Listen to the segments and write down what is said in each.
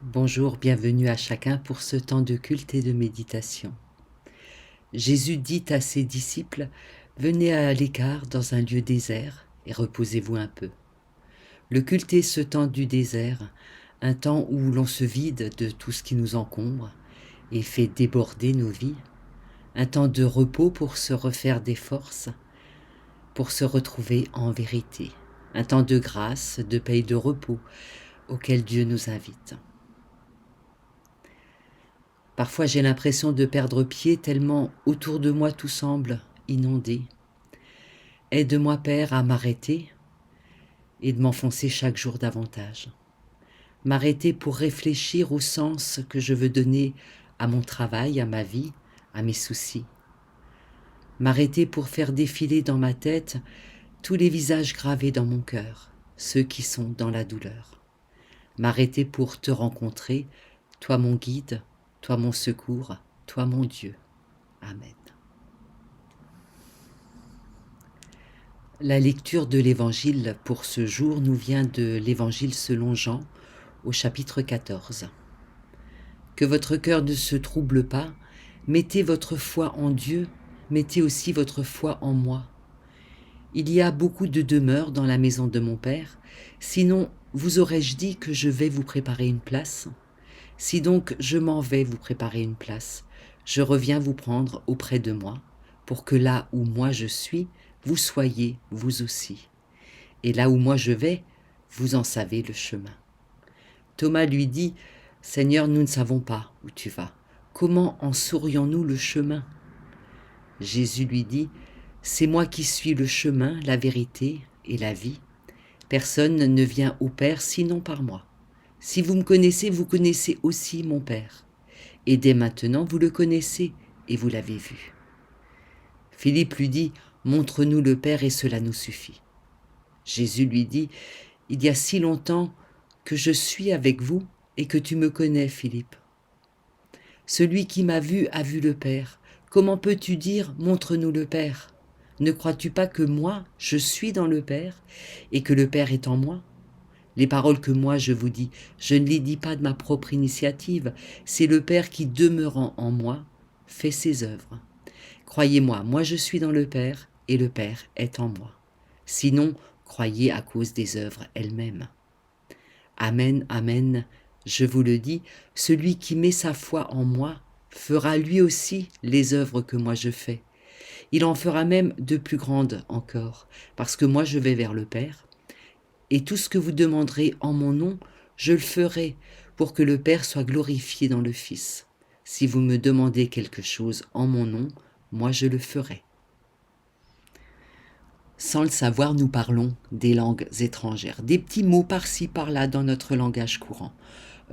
Bonjour, bienvenue à chacun pour ce temps de culte et de méditation. Jésus dit à ses disciples, « Venez à l'écart dans un lieu désert et reposez-vous un peu. » Le culte est ce temps du désert, un temps où l'on se vide de tout ce qui nous encombre et fait déborder nos vies, un temps de repos pour se refaire des forces, pour se retrouver en vérité, un temps de grâce, de paix et de repos auquel Dieu nous invite. Parfois j'ai l'impression de perdre pied tellement autour de moi tout semble inondé. Aide-moi Père à m'arrêter et de m'enfoncer chaque jour davantage. M'arrêter pour réfléchir au sens que je veux donner à mon travail, à ma vie, à mes soucis. M'arrêter pour faire défiler dans ma tête tous les visages gravés dans mon cœur, ceux qui sont dans la douleur. M'arrêter pour te rencontrer, toi mon guide, toi mon secours, toi mon Dieu. Amen. La lecture de l'Évangile pour ce jour nous vient de l'Évangile selon Jean, au chapitre 14. Que votre cœur ne se trouble pas, mettez votre foi en Dieu, mettez aussi votre foi en moi. Il y a beaucoup de demeures dans la maison de mon Père, sinon vous aurais-je dit que je vais vous préparer une place ? Si donc je m'en vais vous préparer une place, je reviens vous prendre auprès de moi, pour que là où moi je suis, vous soyez vous aussi. Et là où moi je vais, vous en savez le chemin. Thomas lui dit, « Seigneur, nous ne savons pas où tu vas. Comment en saurions-nous le chemin ?» Jésus lui dit, « C'est moi qui suis le chemin, la vérité et la vie. Personne ne vient au Père sinon par moi. Si vous me connaissez, vous connaissez aussi mon Père. Et dès maintenant, vous le connaissez et vous l'avez vu. » Philippe lui dit, « Montre-nous le Père et cela nous suffit. » Jésus lui dit, « Il y a si longtemps que je suis avec vous et que tu me connais, Philippe. Celui qui m'a vu a vu le Père. Comment peux-tu dire, montre-nous le Père ? Ne crois-tu pas que moi, je suis dans le Père et que le Père est en moi ? Les paroles que moi je vous dis, je ne les dis pas de ma propre initiative, c'est le Père qui, demeurant en moi, fait ses œuvres. Croyez-moi, moi je suis dans le Père et le Père est en moi. Sinon, croyez à cause des œuvres elles-mêmes. Amen, amen, je vous le dis, celui qui met sa foi en moi fera lui aussi les œuvres que moi je fais. Il en fera même de plus grandes encore, parce que moi je vais vers le Père, et tout ce que vous demanderez en mon nom, je le ferai pour que le Père soit glorifié dans le Fils. Si vous me demandez quelque chose en mon nom, moi je le ferai. Sans le savoir, nous parlons des langues étrangères, des petits mots par-ci, par-là dans notre langage courant.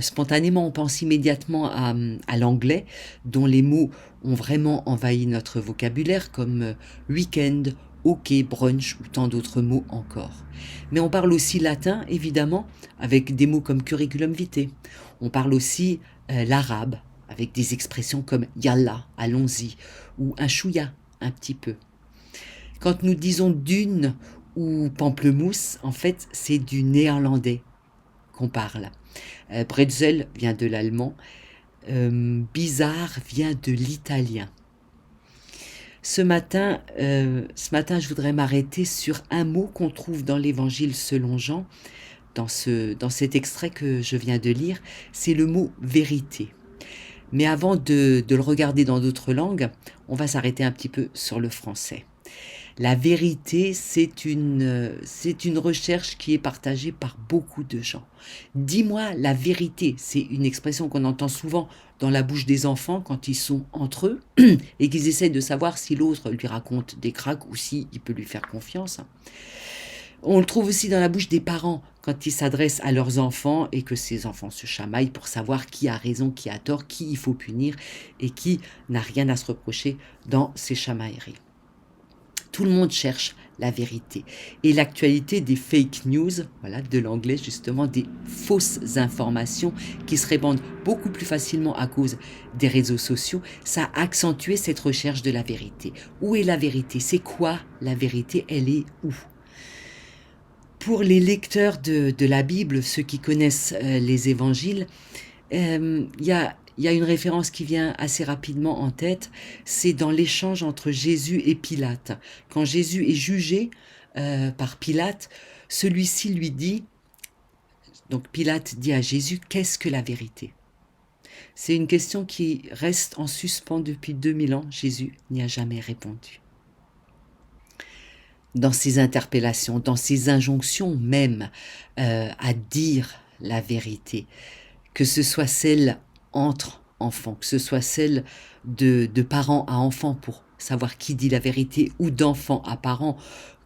Spontanément, on pense immédiatement à l'anglais, dont les mots ont vraiment envahi notre vocabulaire, comme week-end, hockey, brunch ou tant d'autres mots encore. Mais on parle aussi latin, évidemment, avec des mots comme curriculum vitae. On parle aussi l'arabe, avec des expressions comme yallah, allons-y, ou un chouïa, un petit peu. Quand nous disons dune ou pamplemousse, en fait, c'est du néerlandais qu'on parle. Bretzel vient de l'allemand. Bizarre vient de l'italien. Ce matin, je voudrais m'arrêter sur un mot qu'on trouve dans l'Évangile selon Jean, dans cet extrait que je viens de lire, c'est le mot vérité. Mais avant de le regarder dans d'autres langues, on va s'arrêter un petit peu sur le français. La vérité, c'est une recherche qui est partagée par beaucoup de gens. Dis-moi la vérité, c'est une expression qu'on entend souvent dans la bouche des enfants quand ils sont entre eux et qu'ils essaient de savoir si l'autre lui raconte des cracks ou s'il peut lui faire confiance. On le trouve aussi dans la bouche des parents quand ils s'adressent à leurs enfants et que ces enfants se chamaillent pour savoir qui a raison, qui a tort, qui il faut punir et qui n'a rien à se reprocher dans ces chamailleries. Tout le monde cherche la vérité. Et l'actualité des fake news, voilà, de l'anglais justement, des fausses informations qui se répandent beaucoup plus facilement à cause des réseaux sociaux, ça a accentué cette recherche de la vérité. Où est la vérité ? C'est quoi la vérité ? Elle est où ? Pour les lecteurs de la Bible, ceux qui connaissent les évangiles, Il y a une référence qui vient assez rapidement en tête, c'est dans l'échange entre Jésus et Pilate. Quand Jésus est jugé par Pilate, celui-ci lui dit, donc Pilate dit à Jésus, qu'est-ce que la vérité? C'est une question qui reste en suspens depuis 2000 ans. Jésus n'y a jamais répondu. Dans ses interpellations, dans ses injonctions même à dire la vérité, que ce soit celle entre enfants, que ce soit celle de parents à enfants pour savoir qui dit la vérité, ou d'enfants à parents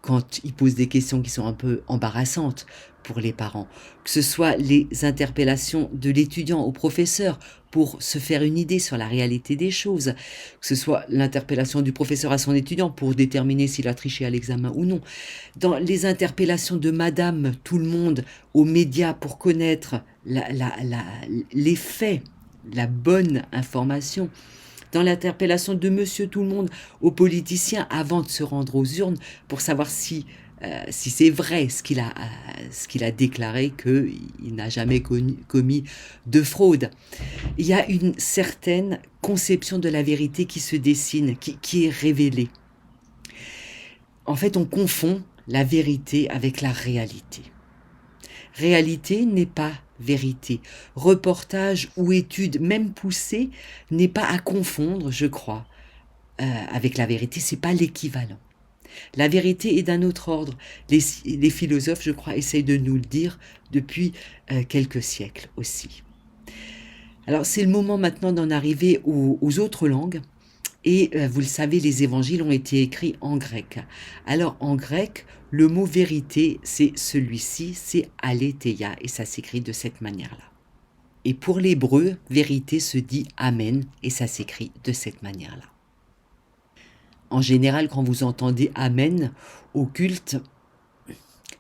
quand ils posent des questions qui sont un peu embarrassantes pour les parents, que ce soit les interpellations de l'étudiant au professeur pour se faire une idée sur la réalité des choses, que ce soit l'interpellation du professeur à son étudiant pour déterminer s'il a triché à l'examen ou non, dans les interpellations de madame tout le monde aux médias pour connaître les faits, la bonne information, dans l'interpellation de monsieur tout le monde aux politiciens avant de se rendre aux urnes pour savoir si c'est vrai ce qu'il a déclaré, qu'il n'a jamais commis de fraude. Il y a une certaine conception de la vérité qui se dessine, qui est révélée. En fait, on confond la vérité avec la réalité. Réalité n'est pas vérité. Reportage ou étude, même poussée, n'est pas à confondre, je crois, avec la vérité. C'est pas l'équivalent. La vérité est d'un autre ordre. Les philosophes, je crois, essayent de nous le dire depuis quelques siècles aussi. Alors, c'est le moment maintenant d'en arriver aux autres langues. Et vous le savez, les évangiles ont été écrits en grec. Alors, en grec, le mot vérité, c'est celui-ci, c'est aletheia, et ça s'écrit de cette manière-là. Et pour l'hébreu, vérité se dit amen, et ça s'écrit de cette manière-là. En général, quand vous entendez amen au culte,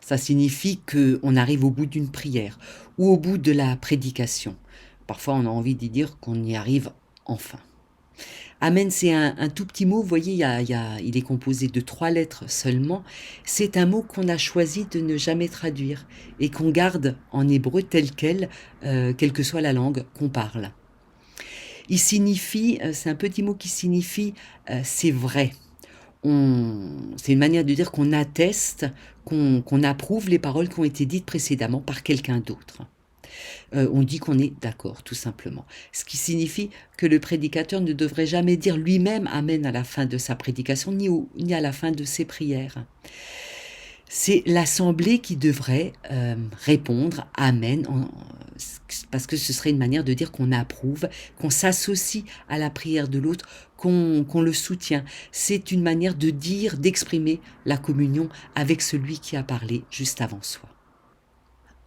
ça signifie qu'on arrive au bout d'une prière ou au bout de la prédication. Parfois, on a envie d'y dire qu'on y arrive enfin. Amen, c'est un tout petit mot, vous voyez, il est composé de 3 lettres seulement. C'est un mot qu'on a choisi de ne jamais traduire et qu'on garde en hébreu tel quel, quelle que soit la langue qu'on parle. Il signifie, c'est un petit mot qui signifie c'est vrai. C'est une manière de dire qu'on atteste, qu'on approuve les paroles qui ont été dites précédemment par quelqu'un d'autre. On dit qu'on est d'accord, tout simplement. Ce qui signifie que le prédicateur ne devrait jamais dire lui-même Amen à la fin de sa prédication, ni à la fin de ses prières. C'est l'assemblée qui devrait répondre Amen, parce que ce serait une manière de dire qu'on approuve, qu'on s'associe à la prière de l'autre, qu'on le soutient. C'est une manière de dire, d'exprimer la communion avec celui qui a parlé juste avant soi.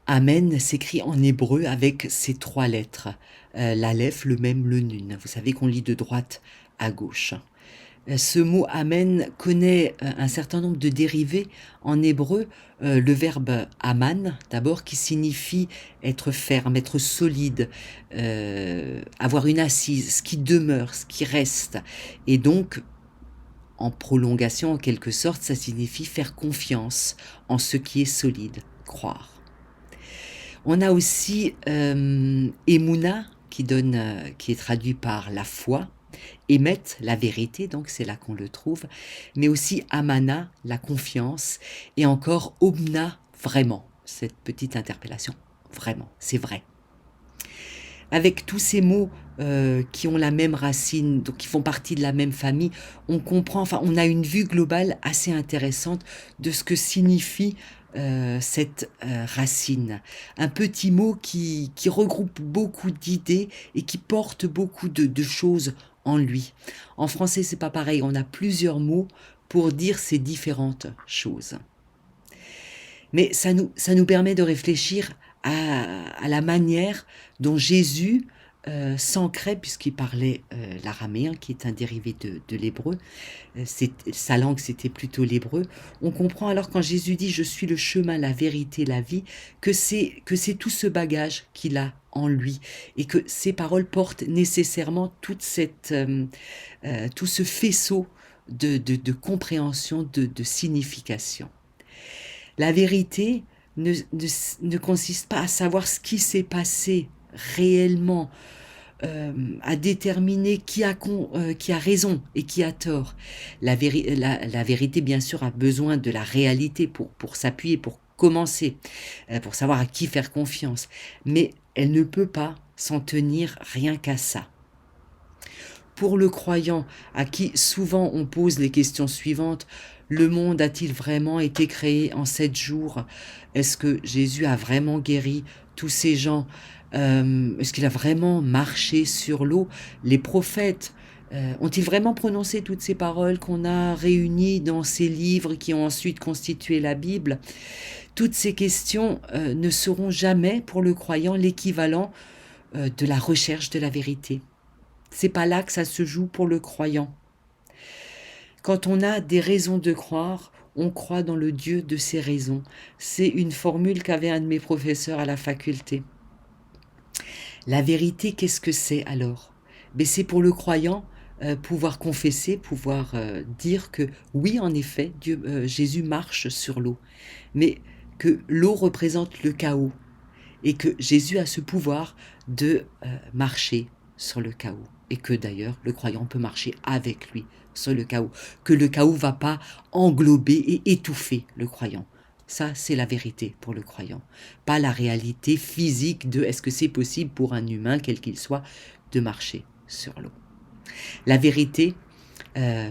Amen s'écrit en hébreu avec ces 3 lettres, l'aleph, le mem, le nun. Vous savez qu'on lit de droite à gauche. Ce mot amen connaît un certain nombre de dérivés en hébreu. Le verbe aman, d'abord, qui signifie être ferme, être solide, avoir une assise, ce qui demeure, ce qui reste. Et donc, en prolongation, en quelque sorte, ça signifie faire confiance en ce qui est solide, croire. On a aussi Emouna, qui est traduit par la foi, Emet, la vérité, donc c'est là qu'on le trouve, mais aussi Amana, la confiance, et encore Omna, vraiment, cette petite interpellation, vraiment, c'est vrai. Avec tous ces mots qui ont la même racine, donc qui font partie de la même famille, on comprend, enfin, on a une vue globale assez intéressante de ce que signifie cette racine. Un petit mot qui regroupe beaucoup d'idées et qui porte beaucoup de choses en lui. En français, c'est pas pareil, on a plusieurs mots pour dire ces différentes choses. Mais ça nous permet de réfléchir à la manière dont Jésus s'ancrait, puisqu'il parlait l'araméen, qui est un dérivé de l'hébreu. Sa langue, c'était plutôt l'hébreu. On comprend alors quand Jésus dit « Je suis le chemin, la vérité, la vie », que c'est tout ce bagage qu'il a en lui, et que ces paroles portent nécessairement tout ce faisceau de compréhension, de signification. La vérité ne consiste pas à savoir ce qui s'est passé réellement à déterminer qui a raison et qui a tort. La vérité, bien sûr, a besoin de la réalité pour s'appuyer, pour commencer, pour savoir à qui faire confiance. Mais elle ne peut pas s'en tenir rien qu'à ça. Pour le croyant, à qui souvent on pose les questions suivantes: le monde a-t-il vraiment été créé en 7 jours? Est-ce que Jésus a vraiment guéri tous ces gens? Est-ce qu'il a vraiment marché sur l'eau? Les prophètes ont-ils vraiment prononcé toutes ces paroles qu'on a réunies dans ces livres qui ont ensuite constitué la Bible? Toutes ces questions ne seront jamais pour le croyant l'équivalent de la recherche de la vérité. C'est pas là que ça se joue pour le croyant. Quand on a des raisons de croire, on croit dans le Dieu de ces raisons. C'est une formule qu'avait un de mes professeurs à la faculté. La vérité, qu'est-ce que c'est alors? C'est pour le croyant pouvoir confesser, pouvoir dire que oui, en effet, Jésus marche sur l'eau, mais que l'eau représente le chaos et que Jésus a ce pouvoir de marcher sur le chaos. Et que d'ailleurs, le croyant peut marcher avec lui sur le chaos. Que le chaos ne va pas englober et étouffer le croyant. Ça, c'est la vérité pour le croyant. Pas la réalité physique de est-ce que c'est possible pour un humain, quel qu'il soit, de marcher sur l'eau. La vérité,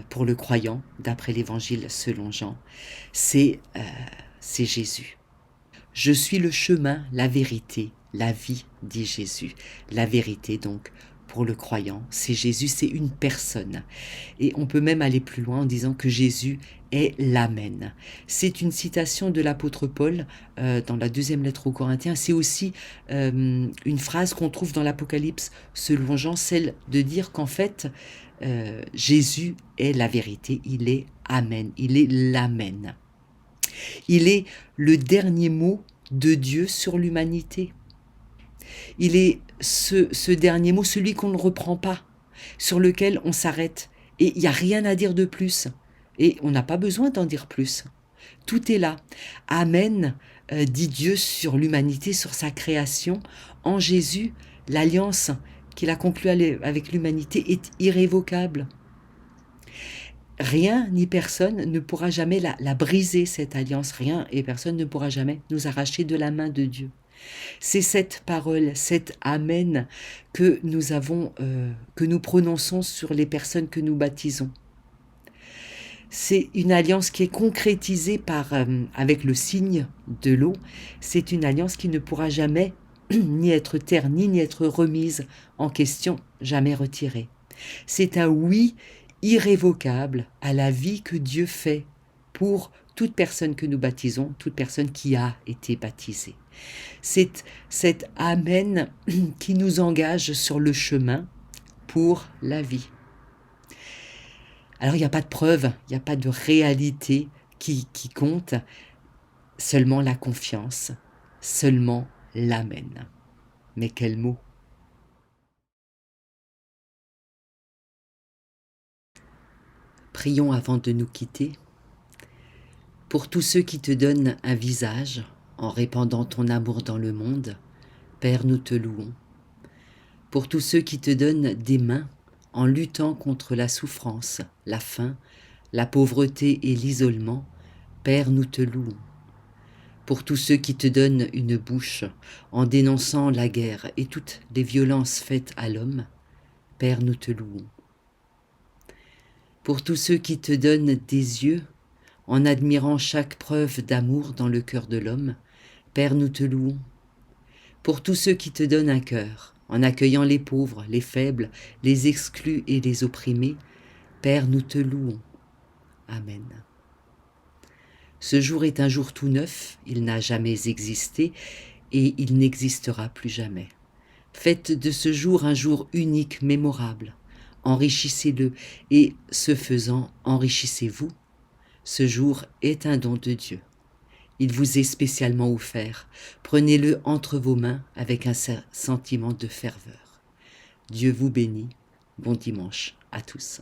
pour le croyant, d'après l'évangile selon Jean, c'est Jésus. Je suis le chemin, la vérité, la vie, dit Jésus. La vérité, donc, pour le croyant, c'est Jésus, c'est une personne. Et on peut même aller plus loin en disant que Jésus est l'Amen. C'est une citation de l'apôtre Paul dans la 2e lettre aux Corinthiens. C'est aussi une phrase qu'on trouve dans l'Apocalypse selon Jean, celle de dire qu'en fait, Jésus est la vérité, il est Amen, il est l'Amen. Il est le dernier mot de Dieu sur l'humanité. Il est ce dernier mot, celui qu'on ne reprend pas, sur lequel on s'arrête. Et il n'y a rien à dire de plus. Et on n'a pas besoin d'en dire plus. Tout est là. Amen, dit Dieu sur l'humanité, sur sa création. En Jésus, l'alliance qu'il a conclue avec l'humanité est irrévocable. Rien ni personne ne pourra jamais la briser, cette alliance. Rien et personne ne pourra jamais nous arracher de la main de Dieu. C'est cette parole, cet Amen que nous prononçons sur les personnes que nous baptisons. C'est une alliance qui est concrétisée avec le signe de l'eau. C'est une alliance qui ne pourra jamais ni être ternie, ni être remise en question, jamais retirée. C'est un oui irrévocable à la vie que Dieu fait pour toute personne que nous baptisons, toute personne qui a été baptisée. C'est cet Amen qui nous engage sur le chemin pour la vie. Alors il n'y a pas de preuve, il n'y a pas de réalité qui compte, seulement la confiance, seulement l'Amen. Mais quel mot! Prions avant de nous quitter. Pour tous ceux qui te donnent un visage en répandant ton amour dans le monde, Père, nous te louons. Pour tous ceux qui te donnent des mains en luttant contre la souffrance, la faim, la pauvreté et l'isolement, Père, nous te louons. Pour tous ceux qui te donnent une bouche en dénonçant la guerre et toutes les violences faites à l'homme, Père, nous te louons. Pour tous ceux qui te donnent des yeux en admirant chaque preuve d'amour dans le cœur de l'homme, Père, nous te louons. Pour tous ceux qui te donnent un cœur, en accueillant les pauvres, les faibles, les exclus et les opprimés, Père, nous te louons. Amen. Ce jour est un jour tout neuf, il n'a jamais existé et il n'existera plus jamais. Faites de ce jour un jour unique, mémorable. Enrichissez-le et, ce faisant, enrichissez-vous. Ce jour est un don de Dieu. Il vous est spécialement offert. Prenez-le entre vos mains avec un sentiment de ferveur. Dieu vous bénit. Bon dimanche à tous.